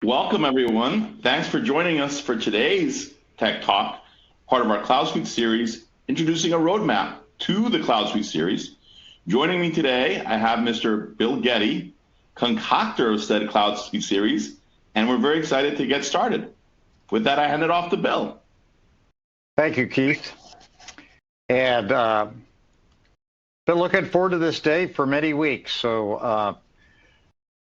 Welcome, everyone. Thanks for joining us for today's Tech Talk, part of our CloudSuite series, introducing a roadmap to the CloudSuite series. Joining me today, I have Mr. Bill Geddy, concoctor of said CloudSuite series, and we're very excited to get started. With that, I hand it off to Bill. Thank you, Keith. And been looking forward to this day for many weeks. So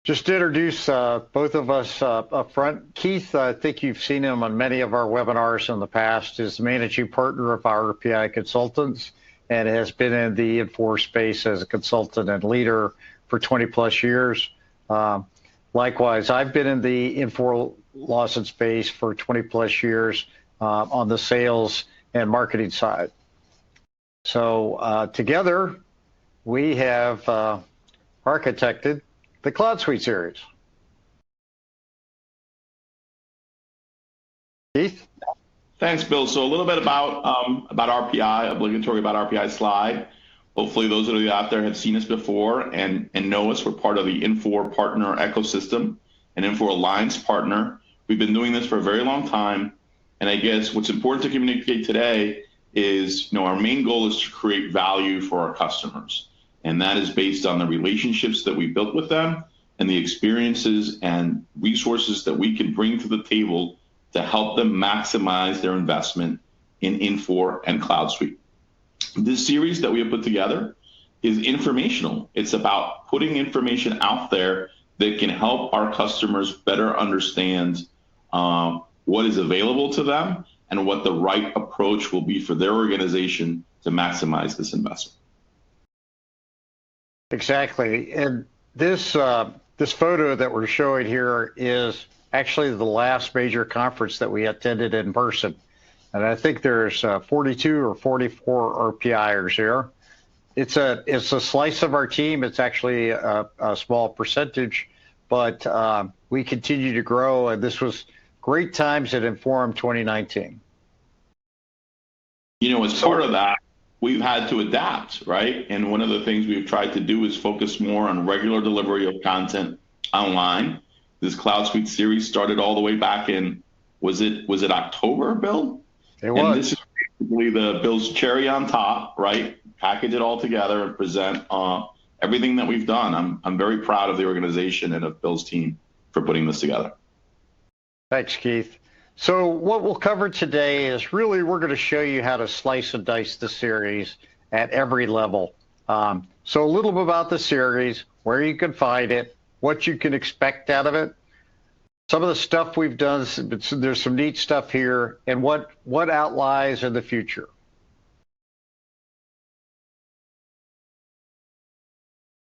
just to introduce both of us up front. Keith, I think you've seen him on many of our webinars in the past, is the managing partner of our RPI Consultants and has been in the Infor space as a consultant and leader for 20 plus years. Likewise, I've been in the Infor Lawson space for 20 plus years on the sales and marketing side. So together, we have architected the CloudSuite series. Keith? Thanks, Bill. So a little bit about RPI, obligatory about RPI slide. Hopefully those of you out there have seen us before and know us. We're part of the Infor partner ecosystem, an Infor Alliance partner. We've been doing this for a very long time. And I guess what's important to communicate today is, our main goal is to create value for our customers. And that is based on the relationships that we built with them and the experiences and resources that we can bring to the table to help them maximize their investment in Infor and CloudSuite. This series that we have put together is informational. It's about putting information out there that can help our customers better understand what is available to them and what the right approach will be for their organization to maximize this investment. Exactly. And this photo that we're showing here is actually the last major conference that we attended in person. And I think there's 42 or 44 RPIers here. It's a slice of our team. It's actually a small percentage, but we continue to grow. And this was great times at Inform 2019. As part of that, we've had to adapt, right? And one of the things we've tried to do is focus more on regular delivery of content online. This CloudSuite series started all the way back in, was it October, Bill? It was. And this is basically the Bill's cherry on top, right? Package it all together and present everything that we've done. I'm very proud of the organization and of Bill's team for putting this together. Thanks, Keith. So what we'll cover today is really we're going to show you how to slice and dice the series at every level. So a little bit about the series, where you can find it, what you can expect out of it, some of the stuff we've done. There's some neat stuff here, and what outlies in the future.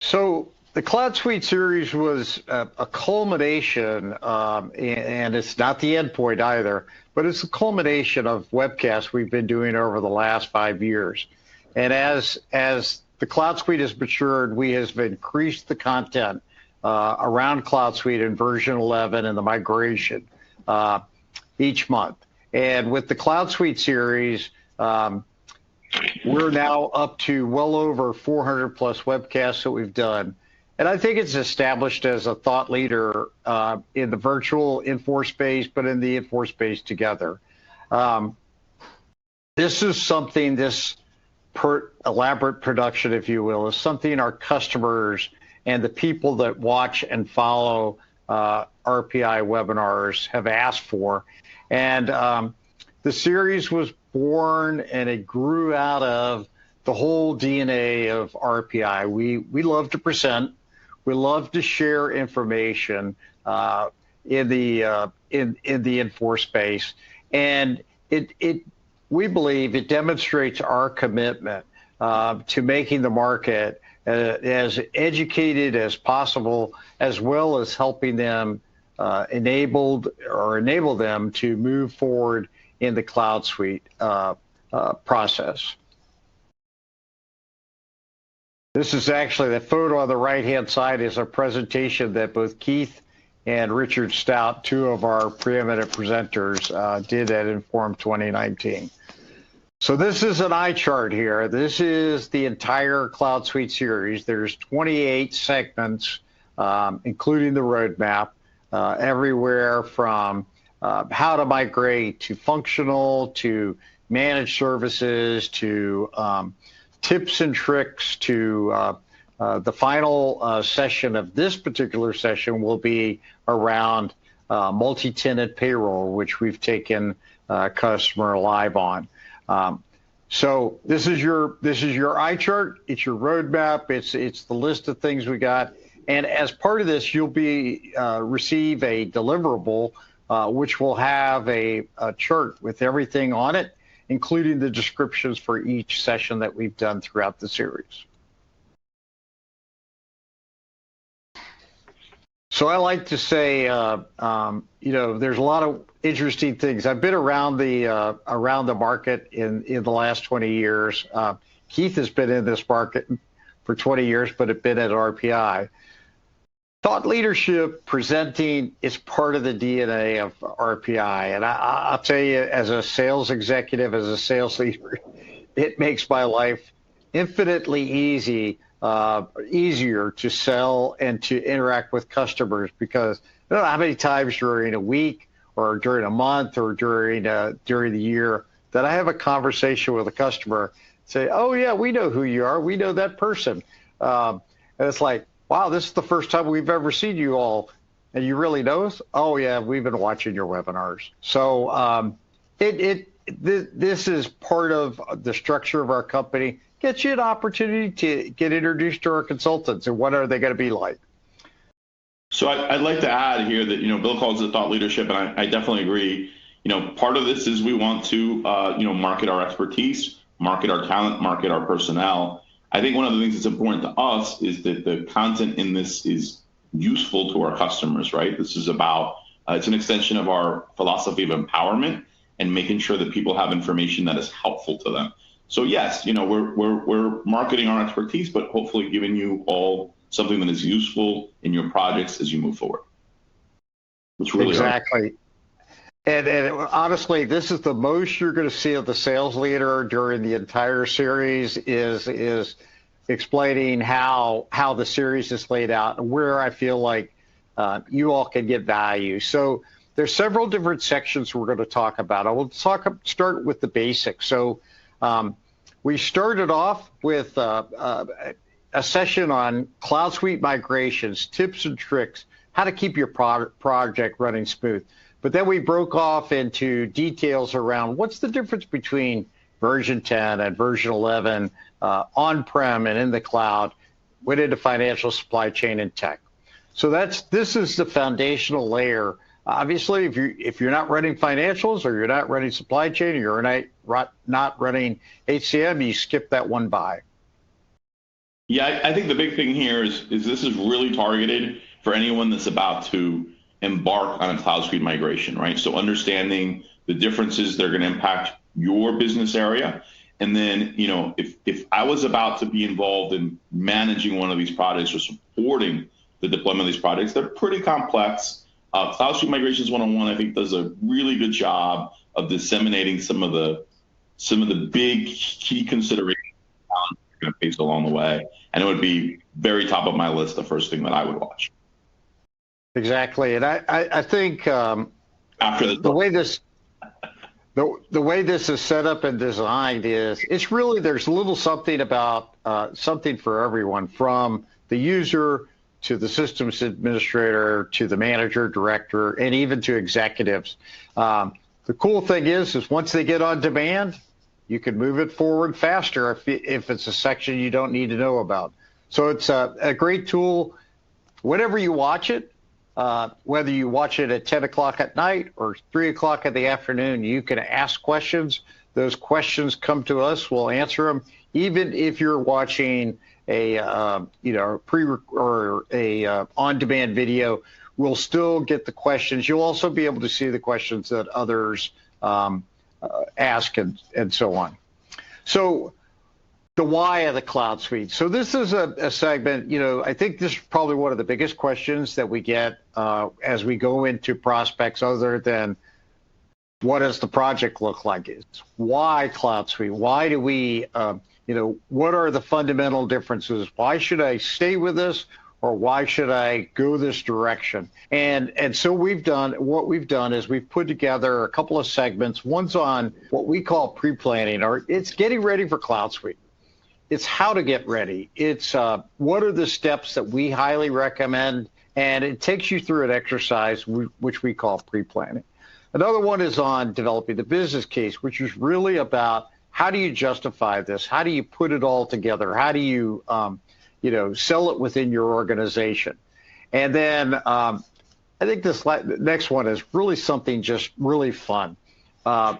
So the CloudSuite series was a culmination, and it's not the end point either, but it's a culmination of webcasts we've been doing over the last 5 years. And as the CloudSuite has matured, we have increased the content around CloudSuite in version 11 and the migration each month. And with the CloudSuite series, we're now up to well over 400 plus webcasts that we've done. And I think it's established as a thought leader in the virtual Infor space, but in the Infor space together. This is something, this elaborate production, if you will, is something our customers and the people that watch and follow RPI webinars have asked for. And the series was born and it grew out of the whole DNA of RPI. We love to present. We love to share information in the Infor space, and we believe it demonstrates our commitment to making the market as educated as possible, as well as helping them enable them to move forward in the CloudSuite process. This is actually the photo on the right-hand side is a presentation that both Keith and Richard Stout, two of our preeminent presenters, did at Inform 2019. So this is an eye chart here. This is the entire CloudSuite series. There's 28 segments, including the roadmap. everywhere from how to migrate to functional to managed services to tips and tricks to the final session of this particular session will be around multi-tenant payroll, which we've taken customer live on. So this is your eye chart. It's your roadmap. It's the list of things we got. And as part of this, you'll be receive a deliverable, which will have a chart with everything on it, including the descriptions for each session that we've done throughout the series. So I like to say, there's a lot of interesting things. I've been around the market in the last 20 years. Keith has been in this market for 20 years, but have been at RPI. Thought leadership, presenting is part of the DNA of RPI. And I'll tell you, as a sales executive, as a sales leader, it makes my life infinitely easier to sell and to interact with customers, because I don't know how many times during a week or during a month or during the year that I have a conversation with a customer, say, oh yeah, we know who you are. We know that person. And it's like, wow, this is the first time we've ever seen you all. And you really know us? Oh yeah, we've been watching your webinars. So this is part of the structure of our company. Gets you an opportunity to get introduced to our consultants, and what are they going to be like? So I'd like to add here that, Bill calls it thought leadership, and I definitely agree. Part of this is we want to, market our expertise, market our talent, market our personnel. I think one of the things that's important to us is that the content in this is useful to our customers, right? This is about, it's an extension of our philosophy of empowerment and making sure that people have information that is helpful to them. So yes, we're marketing our expertise, but hopefully giving you all something that is useful in your projects as you move forward. Which really exactly. And honestly, this is the most you're going to see of the sales leader during the entire series is explaining how the series is laid out and where I feel like you all can get value. So there's several different sections we're going to talk about. I will start with the basics. So we started off with a session on CloudSuite migrations, tips and tricks, how to keep your project running smooth. But then we broke off into details around what's the difference between version 10 and version 11, on-prem and in the cloud, went into financial, supply chain, and tech. So this is the foundational layer. Obviously, if you're not running financials, or you're not running supply chain, or you're not running HCM, you skip that one by. Yeah, I think the big thing here is this is really targeted for anyone that's about to embark on a CloudSuite migration, right? So understanding the differences that are going to impact your business area. And then, if I was about to be involved in managing one of these projects or supporting the deployment of these projects, they're pretty complex. CloudSuite Migrations 101, I think, does a really good job of disseminating some of the big key considerations you're going to face along the way. And it would be very top of my list, the first thing that I would watch. Exactly, and I think after the way this is set up and designed is it's really there's a little something about something for everyone, from the user to the systems administrator to the manager, director, and even to executives. The cool thing is once they get on demand, you can move it forward faster if it's a section you don't need to know about. So it's a great tool. Whenever you watch it, whether you watch it at 10 o'clock at night or 3 o'clock in the afternoon, you can ask questions. Those questions come to us, we'll answer them. Even if you're watching a on-demand video, we'll still get the questions. You'll also be able to see the questions that others ask and so on. So the why of the Cloud Suite. So this is a segment, I think this is probably one of the biggest questions that we get as we go into prospects, other than what does the project look like? It's why Cloud Suite? Why do we, what are the fundamental differences? Why should I stay with this? or why should I go this direction? And so what we've done is we've put together a couple of segments. One's on what we call pre-planning, or it's getting ready for CloudSuite. It's how to get ready. It's what are the steps that we highly recommend, and it takes you through an exercise which we call pre-planning. Another one is on developing the business case, which is really about how do you justify this? How do you put it all together? How do you, sell it within your organization? And then I think this next one is really something just really fun.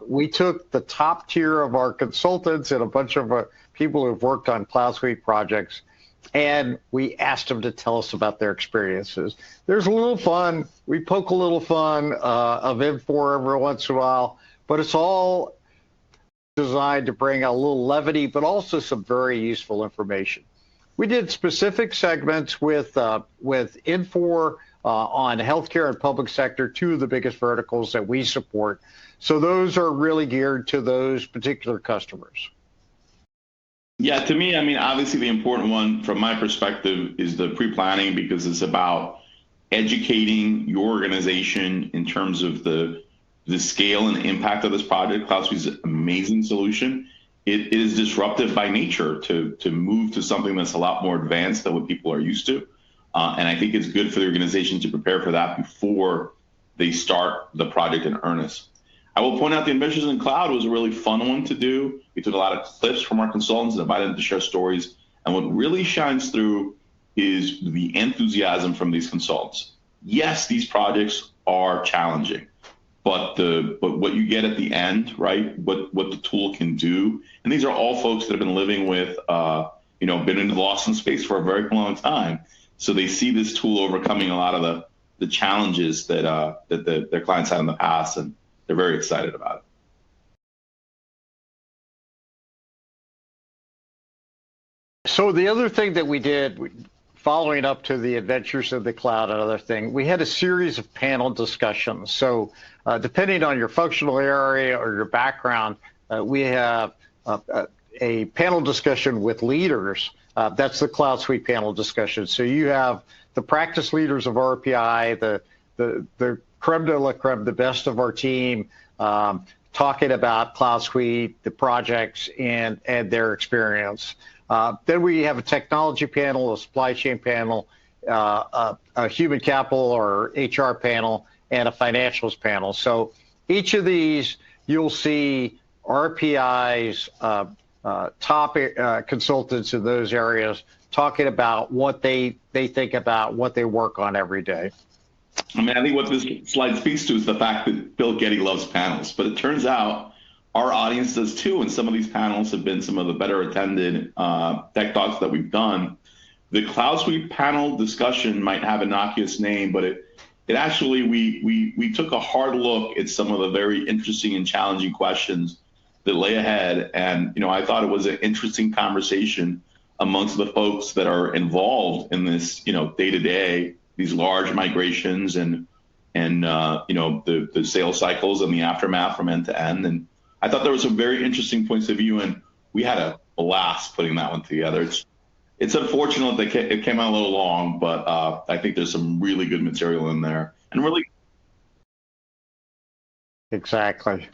We took the top tier of our consultants and a bunch of people who've worked on CloudSuite projects, and we asked them to tell us about their experiences. There's a little fun. We poke a little fun of Infor every once in a while, but it's all designed to bring a little levity, but also some very useful information. We did specific segments with Infor on healthcare and public sector, two of the biggest verticals that we support. So those are really geared to those particular customers. Yeah, to me, I mean, obviously the important one from my perspective is the pre-planning, because it's about educating your organization in terms of the scale and impact of this project. CloudSuite's an amazing solution. It is disruptive by nature to move to something that's a lot more advanced than what people are used to. And I think it's good for the organization to prepare for that before they start the project in earnest. I will point out the Adventures in Cloud was a really fun one to do. We took a lot of clips from our consultants and invited them to share stories. And what really shines through is the enthusiasm from these consultants. Yes, these projects are challenging, but what you get at the end, right? What the tool can do, and these are all folks that have been living with, been in the Lawson space for a very long time. So they see this tool overcoming a lot of the challenges that their clients had in the past, and they're very excited about it. So the other thing that we did, following up to the Adventures of the Cloud, another thing, we had a series of panel discussions. So depending on your functional area or your background, we have a panel discussion with leaders. That's the CloudSuite panel discussion. So you have the practice leaders of RPI, the creme de la creme, the best of our team, talking about CloudSuite, the projects, and their experience. Then we have a technology panel, a supply chain panel, a human capital or HR panel, and a financials panel. So each of these, you'll see RPI's top consultants in those areas talking about what they think about, what they work on every day. I mean, I think what this slide speaks to is the fact that Bill Geddy loves panels, but it turns out our audience does too, and some of these panels have been some of the better attended tech talks that we've done. The CloudSuite panel discussion might have an innocuous name, but it actually, we took a hard look at some of the very interesting and challenging questions that lay ahead. And, I thought it was an interesting conversation amongst the folks that are involved in this, day-to-day, these large migrations and the sales cycles and the aftermath from end to end. And I thought there were some very interesting points of view, and we had a blast putting that one together. It's unfortunate that it came out a little long, but I think there's some really good material in there. And really. Exactly.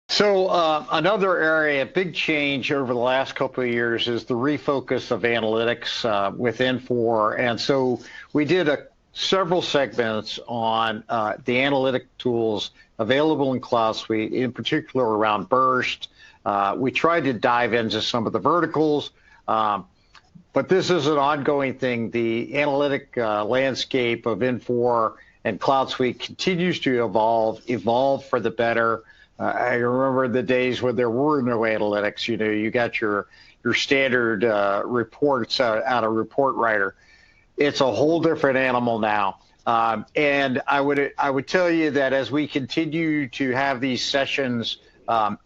So another area, big change over the last couple of years is the refocus of analytics with Infor. And so we did several segments on the analytic tools available in CloudSuite, in particular around Burst. We tried to dive into some of the verticals, but this is an ongoing thing. The analytic landscape of Infor and CloudSuite continues to evolve for the better. I remember the days when there were no analytics. You got your standard reports out of Report Writer. It's a whole different animal now. And I would tell you that as we continue to have these sessions,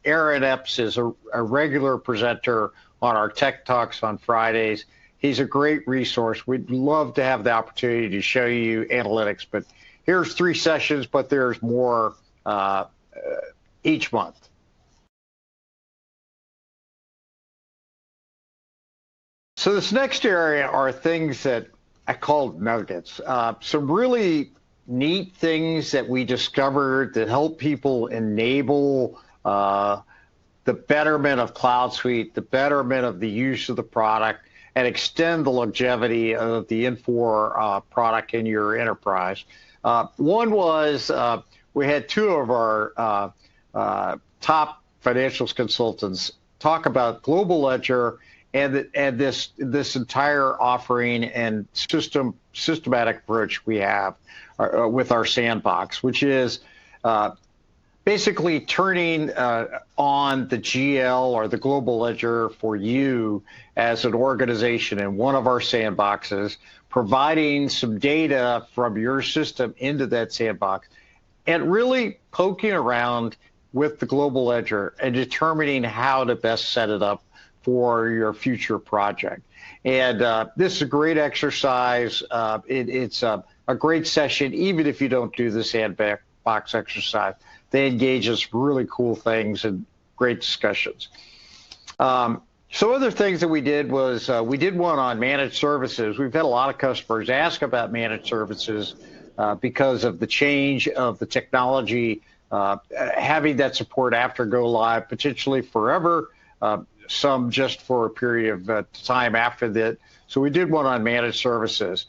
Aaron Epps is a regular presenter on our Tech Talks on Fridays. He's a great resource. We'd love to have the opportunity to show you analytics, but here's 3 sessions, but there's more each month. So this next area are things that I called nuggets. Some really neat things that we discovered that help people enable the betterment of CloudSuite, the betterment of the use of the product, and extend the longevity of the Infor product in your enterprise. One was we had two of our top financials consultants talk about Global Ledger and this entire offering and systematic approach we have with our sandbox, which is basically turning on the GL or the Global Ledger for you as an organization in one of our sandboxes, providing some data from your system into that sandbox, and really poking around with the Global Ledger and determining how to best set it up for your future project. And this is a great exercise. It's a great session, even if you don't do the sandbox exercise. They engage us really cool things and great discussions. So other things that we did was we did one on managed services. We've had a lot of customers ask about managed services because of the change of the technology, having that support after go live, potentially forever, some just for a period of time after that. So we did one on managed services.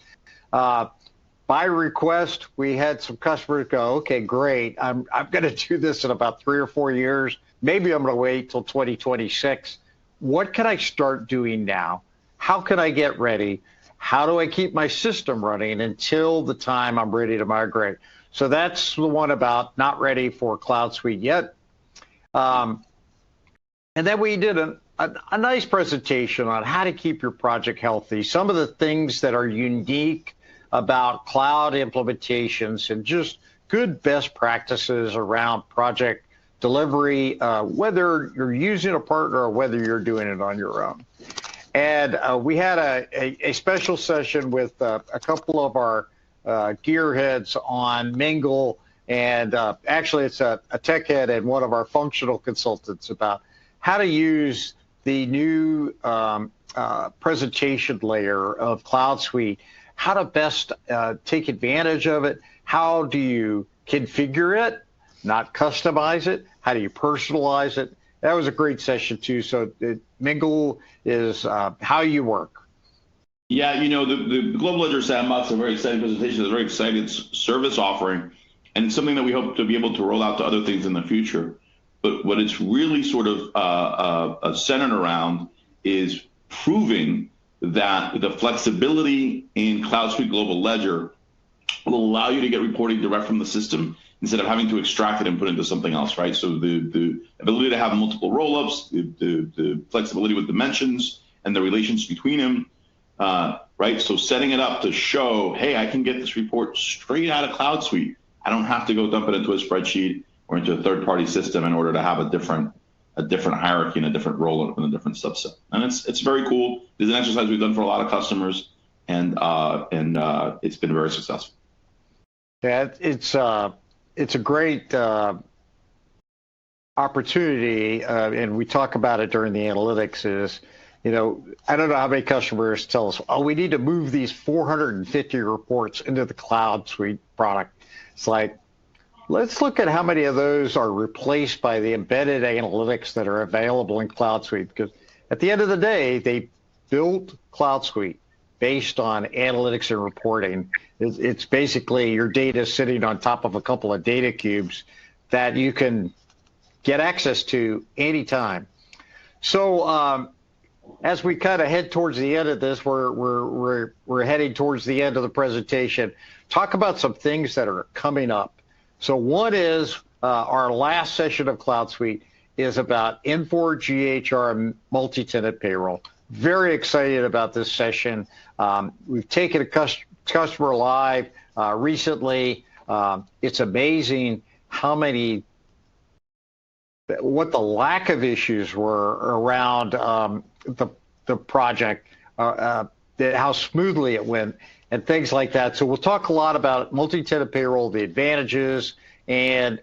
By request, we had some customers go, okay, great. I'm going to do this in about 3 or 4 years. Maybe I'm going to wait till 2026. What can I start doing now? How can I get ready? How do I keep my system running until the time I'm ready to migrate? So that's the one about not ready for CloudSuite yet. And then we did a nice presentation on how to keep your project healthy. Some of the things that are unique about cloud implementations and just good best practices around project delivery, whether you're using a partner or whether you're doing it on your own. And we had a special session with a couple of our gearheads on Mingle, and actually it's a tech head and one of our functional consultants about how to use the new presentation layer of CloudSuite, how to best take advantage of it, how do you configure it, not customize it, how do you personalize it. That was a great session too. So Mingle is how you work. Yeah, you know, the Global Ledger Sandbox is a very exciting presentation. It's a very exciting service offering, and it's something that we hope to be able to roll out to other things in the future. But what it's really sort of centered around is proving that the flexibility in CloudSuite Global Ledger will allow you to get reporting direct from the system instead of having to extract it and put it into something else, right? So the ability to have multiple rollups, the flexibility with dimensions and the relations between them, right? So setting it up to show, hey, I can get this report straight out of CloudSuite. I don't have to go dump it into a spreadsheet or into a third-party system in order to have a different hierarchy and a different roll-up and a different subset. And it's very cool. It's an exercise we've done for a lot of customers, and it's been very successful. Yeah, it's a great opportunity, and we talk about it during the analytics. Is, you know, I don't know how many customers tell us, oh, we need to move these 450 reports into the CloudSuite product. It's like, let's look at how many of those are replaced by the embedded analytics that are available in CloudSuite. Because at the end of the day, they built CloudSuite based on analytics and reporting. It's basically your data sitting on top of a couple of data cubes that you can get access to anytime. So as we kind of head towards the end of this, we're heading towards the end of the presentation. Talk about some things that are coming up. So one is our last session of CloudSuite is about Infor GHR multi-tenant payroll. Very excited about this session. We've taken a customer live recently. It's amazing how what the lack of issues were around the project, how smoothly it went, and things like that. So we'll talk a lot about multi-tenant payroll, the advantages, and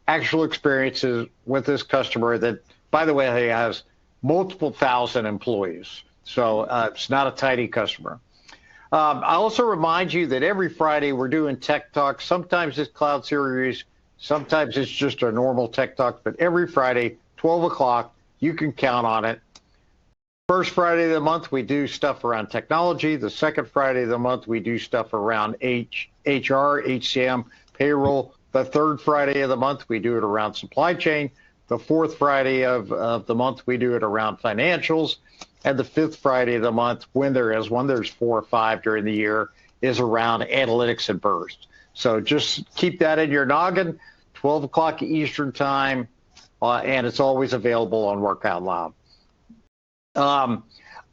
actual experiences with this customer that, by the way, has multiple thousand employees. So it's not a tiny customer. I also remind you that every Friday we're doing Tech Talk. Sometimes it's Cloud Series, sometimes it's just a normal Tech Talk, but every Friday, 12 o'clock, you can count on it. First Friday of the month, we do stuff around technology. The second Friday of the month, we do stuff around HR, HCM, payroll. The third Friday of the month, we do it around supply chain. The fourth Friday of the month, we do it around financials. And the fifth Friday of the month, when there is one, there's 4 or 5 during the year, is around analytics and burst. So just keep that in your noggin, 12 o'clock Eastern time, and it's always available on Work Out Loud. I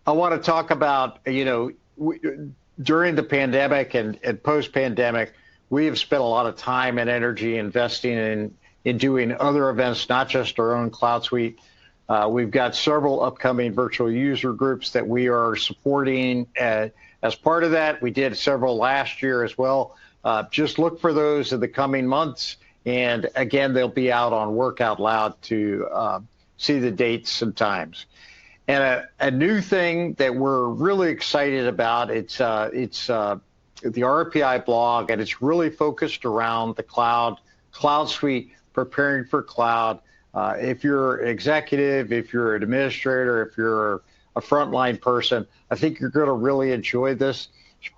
want to talk about, during the pandemic and post-pandemic, we have spent a lot of time and energy investing in doing other events, not just our own CloudSuite. We've got several upcoming virtual user groups that we are supporting as part of that. We did several last year as well. Just look for those in the coming months. And again, they'll be out on Work Out Loud to see the dates and times. And a new thing that we're really excited about, it's the RPI blog, and it's really focused around the CloudSuite, preparing for cloud. If you're an executive, if you're an administrator, if you're a frontline person, I think you're going to really enjoy this.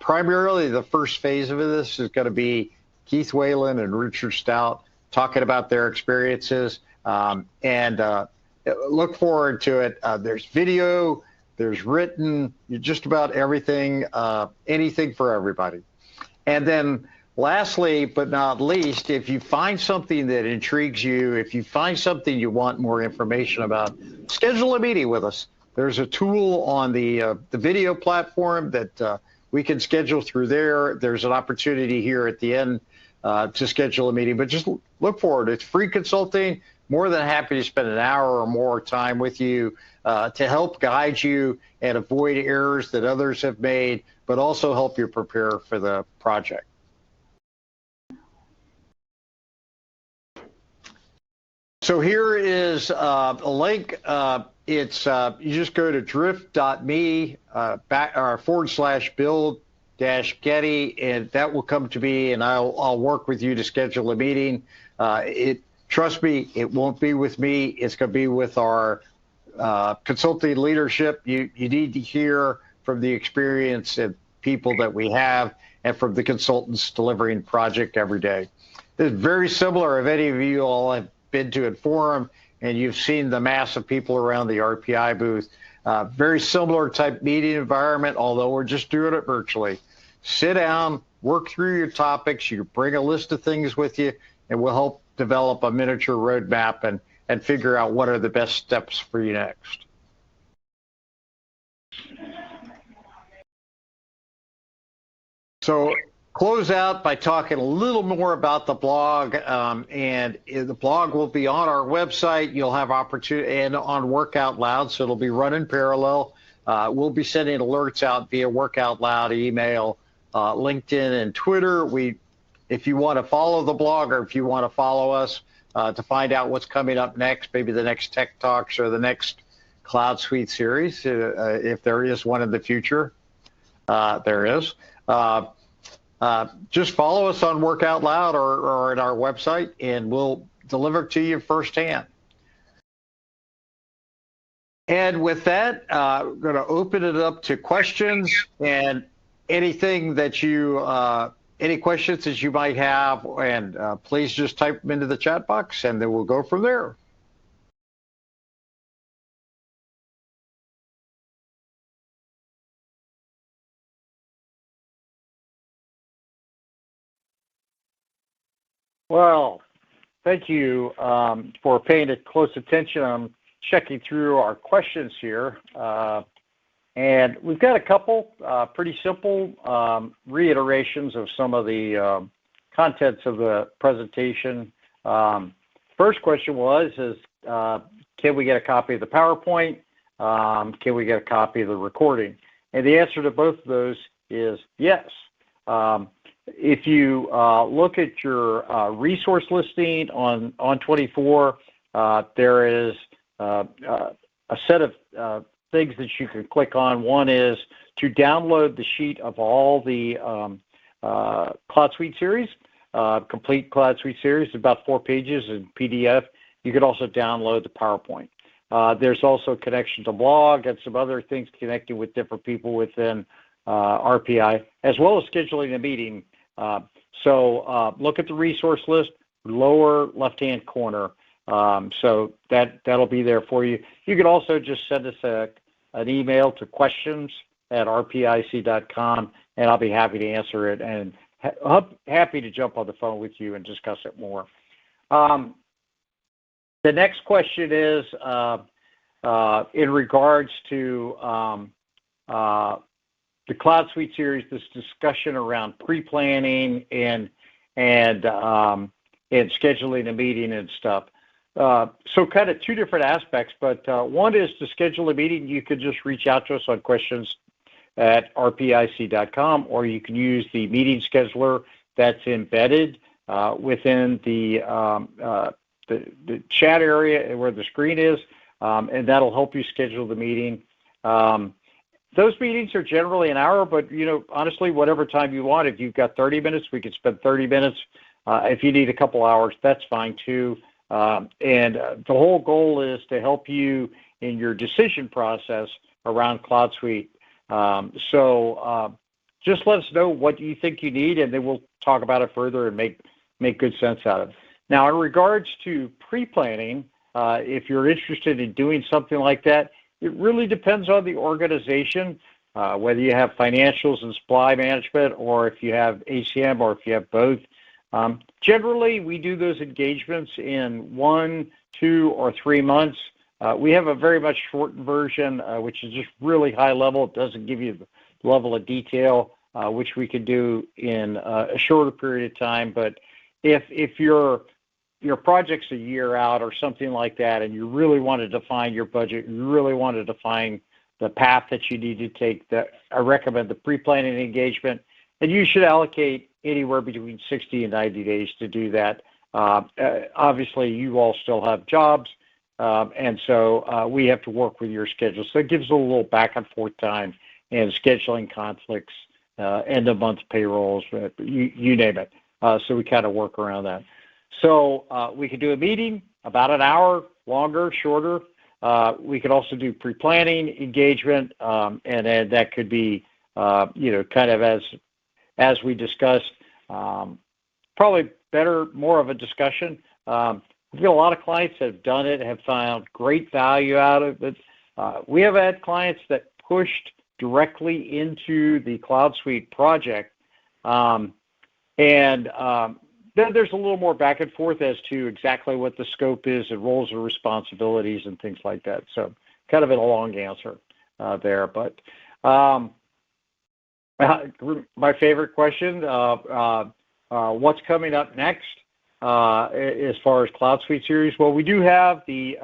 Primarily, the first phase of this is going to be Keith Wayland and Richard Stout talking about their experiences, and look forward to it. There's video, there's written, just about everything, anything for everybody. And then lastly, but not least, if you find something that intrigues you, if you find something you want more information about, schedule a meeting with us. There's a tool on the video platform that we can schedule through there. There's an opportunity here at the end to schedule a meeting, but just look forward. It's free consulting. More than happy to spend an hour or more time with you to help guide you and avoid errors that others have made, but also help you prepare for the project. So here is a link. It's you just go to drift.me /build-Geddy, and that will come to me, and I'll work with you to schedule a meeting. Trust me, it won't be with me. It's going to be with our consulting leadership. You need to hear from the experience and people that we have, and from the consultants delivering project every day. It's very similar. If any of you all have been to Infor and you've seen the mass of people around the RPI booth, very similar type meeting environment, although we're just doing it virtually. Sit down, work through your topics. You bring a list of things with you, and we'll help develop a miniature roadmap and figure out what are the best steps for you next. So close out by talking a little more about the blog, and the blog will be on our website. You'll have opportunity, and on Work Out Loud, so it'll be running parallel. We'll be sending alerts out via Work Out Loud, email, LinkedIn, and Twitter. If you want to follow the blog, or if you want to follow us to find out what's coming up next, maybe the next Tech Talks or the next CloudSuite series, if there is one in the future, there is. Just follow us on Work Out Loud or at our website, and we'll deliver to you firsthand. And with that, we're going to open it up to questions, and anything that any questions that you might have, and please just type them into the chat box, and then we'll go from there. Well, thank you for paying close attention. I'm checking through our questions here. And we've got a couple pretty simple reiterations of some of the contents of the presentation. First question is can we get a copy of the PowerPoint? Can we get a copy of the recording? And the answer to both of those is yes. If you look at your resource listing on 24, there is a set of things that you can click on. One is to download the sheet of all the CloudSuite series, complete CloudSuite series, about 4 pages in PDF. You could also download the PowerPoint. There's also connection to blog and some other things connecting with different people within RPI, as well as scheduling a meeting. So look at the resource list, lower left-hand corner. So that'll be there for you. You can also just send us an email to questions@rpic.com, and I'll be happy to answer it and happy to jump on the phone with you and discuss it more. The next question is in regards to the CloudSuite series, this discussion around pre-planning and scheduling a meeting and stuff. So kind of 2 different aspects, but one is to schedule a meeting. You could just reach out to us on questions@rpic.com, or you can use the meeting scheduler that's embedded within the chat area where the screen is, and that'll help you schedule the meeting. Those meetings are generally an hour, but honestly, whatever time you want. If you've got 30 minutes, we could spend 30 minutes. If you need a couple hours, that's fine too. And the whole goal is to help you in your decision process around CloudSuite. So just let us know what you think you need, and then we'll talk about it further and make good sense out of it. Now, in regards to pre-planning, if you're interested in doing something like that, it really depends on the organization, whether you have financials and supply management, or if you have ACM, or if you have both. Generally, we do those engagements in 1, 2, or 3 months. We have a very much shortened version, which is just really high level. It doesn't give you the level of detail, which we could do in a shorter period of time. But if your project's a year out or something like that, and you really want to define your budget, you really want to define the path that you need to take, I recommend the pre-planning engagement, and you should allocate anywhere between 60 and 90 days to do that. Obviously, you all still have jobs, and so we have to work with your schedule. So it gives a little back and forth time and scheduling conflicts, end of month payrolls, you name it. So we kind of work around that. So we could do a meeting about an hour, longer, shorter. We could also do pre-planning engagement, and then that could be, kind of as we discussed, probably better, more of a discussion. We've got a lot of clients that have done it, have found great value out of it. We have had clients that pushed directly into the CloudSuite project, then there's a little more back and forth as to exactly what the scope is and roles and responsibilities and things like that. So kind of a long answer there. But my favorite question, what's coming up next as far as CloudSuite series? Well, we do have the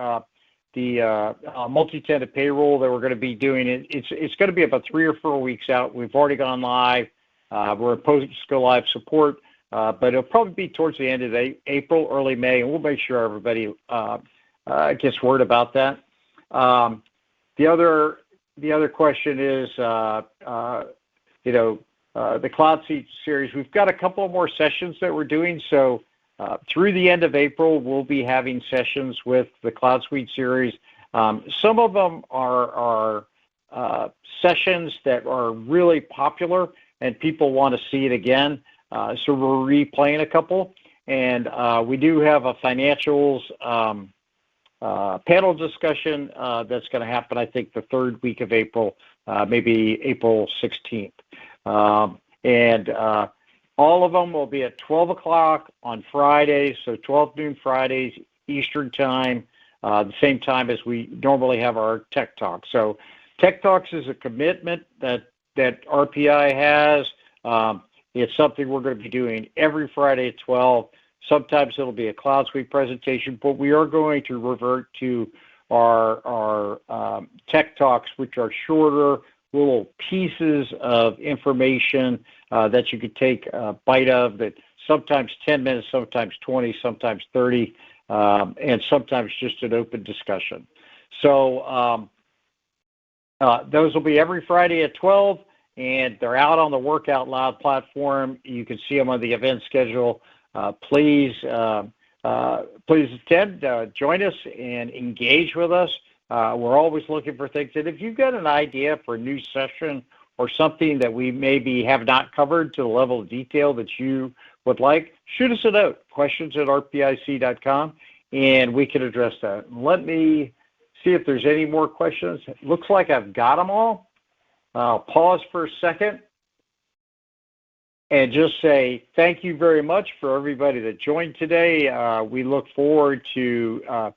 multi-tenant payroll that we're going to be doing. It's going to be about 3 or 4 weeks out. We've already gone live. We're in post-go live support. But it'll probably be towards the end of April, early May, and we'll make sure everybody gets word about that. The other question is, the CloudSuite series. We've got a couple more sessions that we're doing. So through the end of April, we'll be having sessions with the CloudSuite series. Some of them are sessions that are really popular, and people want to see it again. So we're replaying a couple, and we do have a financials panel discussion that's going to happen, I think, the 3rd week of April, maybe April 16th. And all of them will be at 12 o'clock on Fridays, so 12 noon Fridays, Eastern time, the same time as we normally have our Tech Talk. So Tech Talks is a commitment that RPI has. It's something we're going to be doing every Friday at 12. Sometimes it'll be a CloudSuite presentation, but we are going to revert to our Tech Talks, which are shorter, little pieces of information that you could take a bite of, that sometimes 10 minutes, sometimes 20, sometimes 30, and sometimes just an open discussion. So Those will be every Friday at 12, and they're out on the Work Out Loud platform. You can see them on the event schedule. Please attend, join us, and engage with us. We're always looking for things. And if you've got an idea for a new session or something that we maybe have not covered to the level of detail that you would like, shoot us a note, questions@rpic.com, and we can address that. Let me see if there's any more questions. It looks like I've got them all. I'll pause for a second and just say thank you very much for everybody that joined today. We look forward to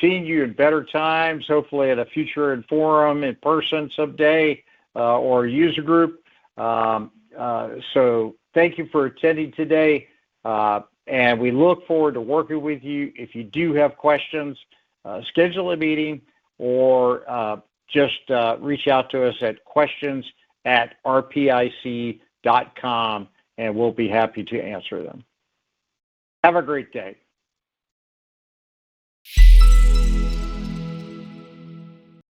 seeing you in better times, hopefully at a future forum in person someday or a user group. So thank you for attending today, and we look forward to working with you. If you do have questions, schedule a meeting or just reach out to us at questions@rpic.com, and we'll be happy to answer them. Have a great day.